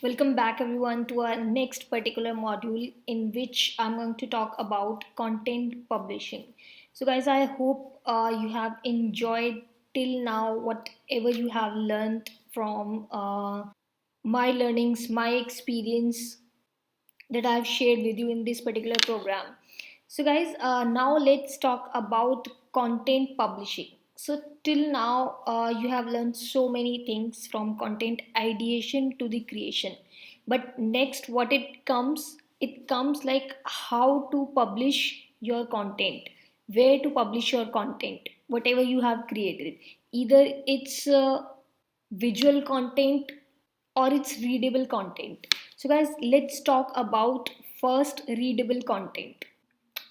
Welcome back, everyone, to our next particular module in which I'm going to talk about content publishing. So, guys, I hope you have enjoyed till now whatever you have learned from my learnings, my experience that I've shared with you in this particular program. So, guys, now let's talk about content publishing. So, till now, you have learned so many things from content ideation to the creation. But next, what it comes like how to publish your content, where to publish your content, whatever you have created. Either it's visual content or it's readable content. So guys, let's talk about first readable content.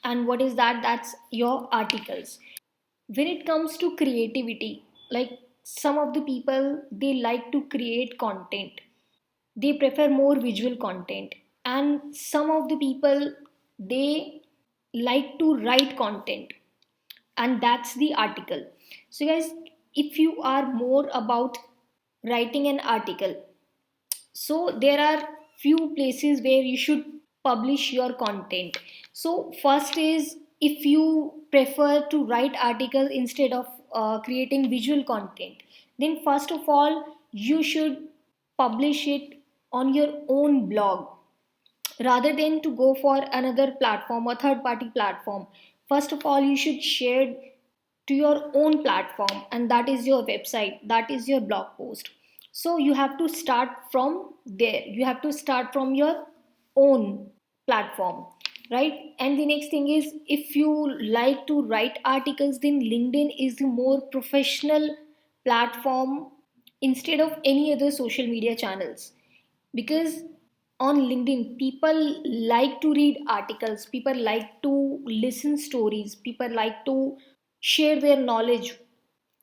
And what is that? That's your articles. When it comes to creativity, like some of the people, they like to create content, they prefer more visual content, and some of the people, they like to write content, and that's the article. So guys, if you are more about writing an article, so there are few places where you should publish your content. So first is, if you prefer to write articles instead of creating visual content, then first of all you should publish it on your own blog rather than to go for another platform or third party platform. First of all, you should share to your own platform, and that is your website, that is your blog post. So you have to start from there, you have to start from your own platform, right? And the next thing is, if you like to write articles, then LinkedIn is the more professional platform instead of any other social media channels, because on LinkedIn people like to read articles, people like to listen stories, people like to share their knowledge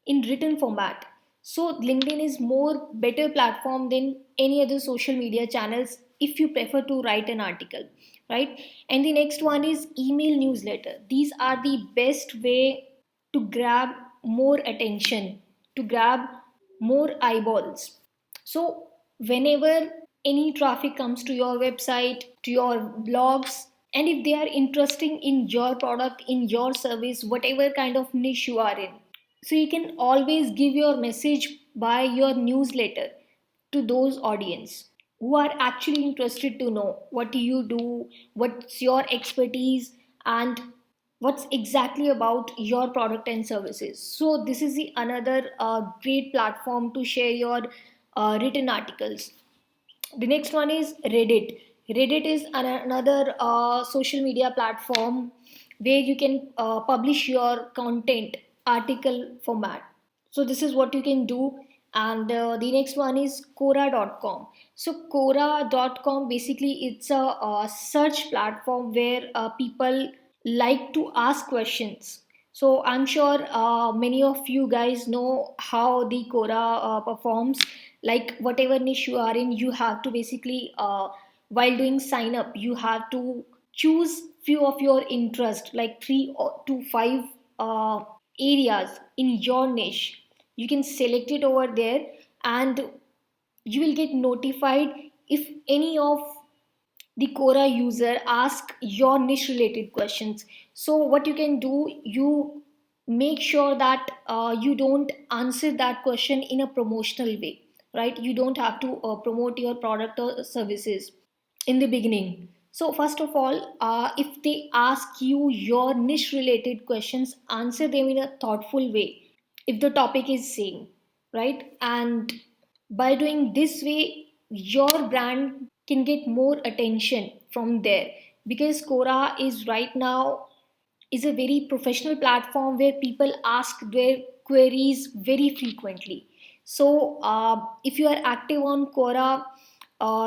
in written format. So LinkedIn is more better platform than any other social media channels if you prefer to write an article, right? And the next one is email newsletter. These are the best way to grab more attention, to grab more eyeballs. So whenever any traffic comes to your website, to your blogs, and if they are interesting in your product, in your service, whatever kind of niche you are in, so you can always give your message by your newsletter to those audience who are actually interested to know what you do, what's your expertise, and what's exactly about your product and services. So this is the another great platform to share your written articles. The next one is Reddit. Reddit is another social media platform where you can publish your content article format. So this is what you can do. And the next one is Quora.com. So Quora.com, basically it's a search platform where people like to ask questions. So I'm sure many of you guys know how the Quora performs. Like whatever niche you are in, you have to basically while doing sign up, you have to choose few of your interest, like to five areas in your niche. You can select it over there, and you will get notified if any of the Quora user ask your niche related questions. So what you can do, you make sure that you don't answer that question in a promotional way, right? You don't have to promote your product or services in the beginning. So first of all, if they ask you your niche related questions, answer them in a thoughtful way if the topic is same, right? And by doing this way, your brand can get more attention from there, because Quora is right now is a very professional platform where people ask their queries very frequently. So if you are active on Quora,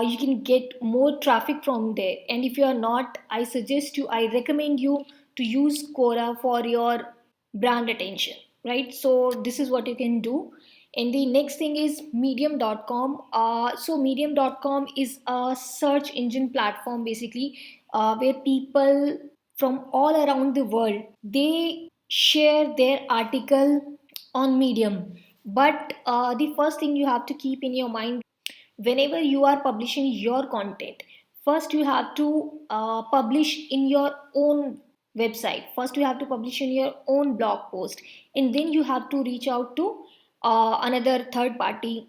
you can get more traffic from there. And if you are not, I suggest you, I recommend you to use Quora for your brand attention, right? So this is what you can do. And the next thing is medium.com. So medium.com is a search engine platform, basically, where people from all around the world, they share their article on Medium. But the first thing you have to keep in your mind, whenever you are publishing your content, first you have to publish in your own website, first you have to publish in your own blog post, and then you have to reach out to another third party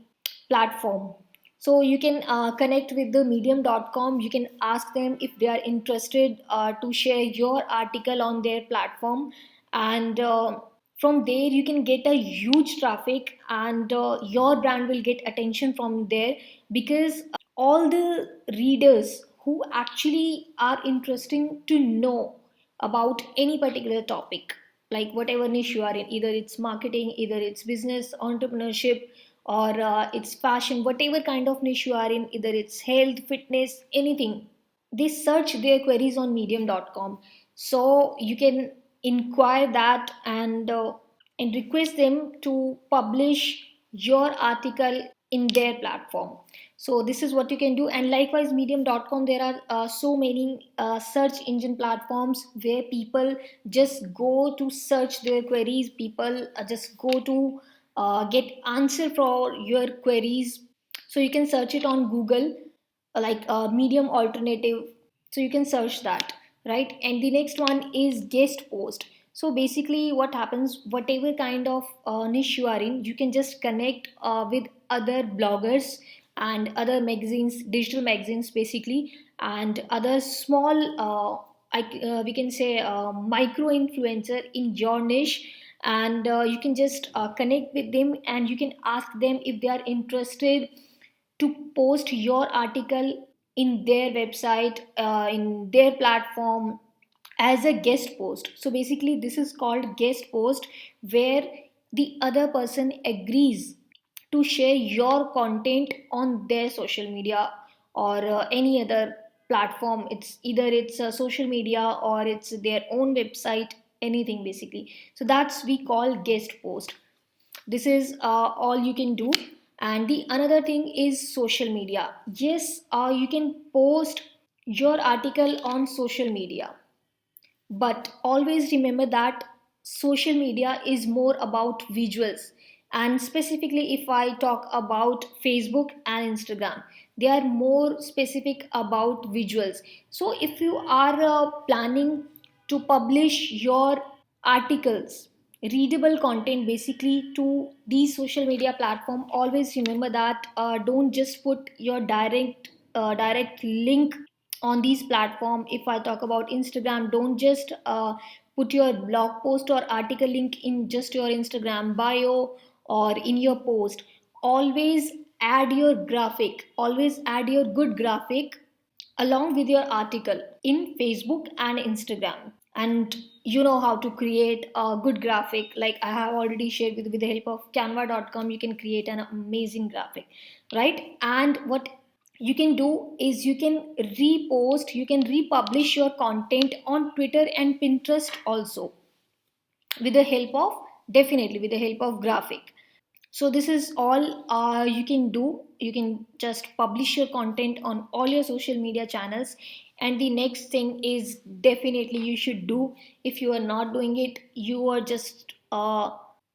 platform. So you can connect with the medium.com, you can ask them if they are interested to share your article on their platform, and from there you can get a huge traffic, and your brand will get attention from there, because all the readers who actually are interesting to know about any particular topic, like whatever niche you are in, either it's marketing, either it's business entrepreneurship, or it's fashion, whatever kind of niche you are in, either it's health, fitness, anything, they search their queries on medium.com. So you can inquire that, and request them to publish your article in their platform. So this is what you can do. And likewise, medium.com, there are so many search engine platforms where people just go to search their queries, people just go to get answer for your queries. So you can search it on Google, like a medium alternative, so you can search that, right? And the next one is guest post. So basically what happens, whatever kind of niche you are in, you can just connect with other bloggers and other magazines, digital magazines basically, and other small we can say micro influencer in your niche, and you can just connect with them, and you can ask them if they are interested to post your article in their website, in their platform, as a guest post. So basically this is called guest post, where the other person agrees to share your content on their social media, or any other platform. It's either it's a social media or it's their own website, anything basically. So that's we call guest post. This is all you can do. And the another thing is social media. Yes, you can post your article on social media, but always remember that social media is more about visuals. And specifically if I talk about Facebook and Instagram, they are more specific about visuals. So if you are planning to publish your articles, readable content basically, to these social media platform, always remember that don't just put your direct link on these platform. If I talk about Instagram, don't just put your blog post or article link in just your Instagram bio or in your post. Always add your graphic, always add your good graphic along with your article in Facebook and Instagram. And you know how to create a good graphic, like I have already shared with the help of canva.com, you can create an amazing graphic, right? And what you can do is you can repost, you can republish your content on Twitter and Pinterest also, with the help of, definitely with the help of graphic. So this is all you can do. You can just publish your content on all your social media channels. And the next thing is, definitely you should do, if you are not doing it, you are just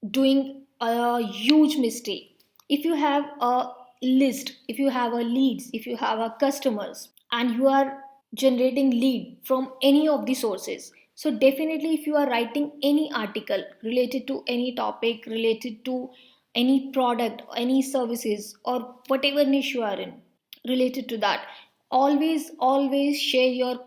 doing a huge mistake. If you have a list, if you have a leads, if you have a customers, and you are generating lead from any of the sources, so definitely if you are writing any article related to any topic, related to any product, any services, or whatever niche you are in related to that, always share your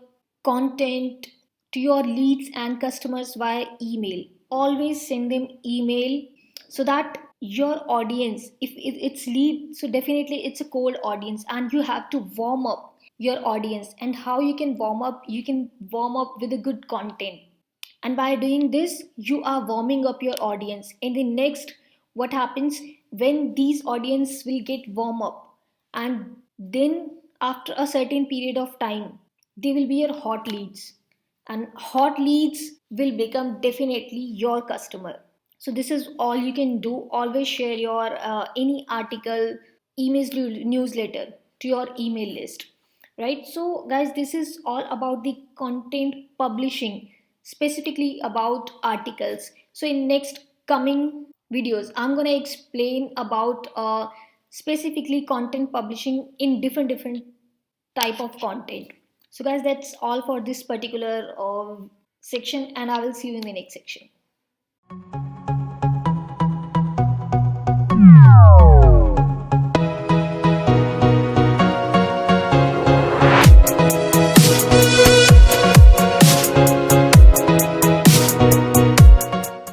content to your leads and customers via email. Always send them email, so that your audience, if it's lead, so definitely it's a cold audience, and you have to warm up your audience. And how you can warm up, you can warm up with a good content. And by doing this, you are warming up your audience. In the next, what happens when these audience will get warm up, and then after a certain period of time, they will be your hot leads, and hot leads will become definitely your customer. So this is all you can do. Always share your any article, email, newsletter to your email list, right? So guys, this is all about the content publishing, specifically about articles. So in next coming videos, I'm going to explain about specifically content publishing in different type of content. So guys, that's all for this particular section, and I will see you in the next section.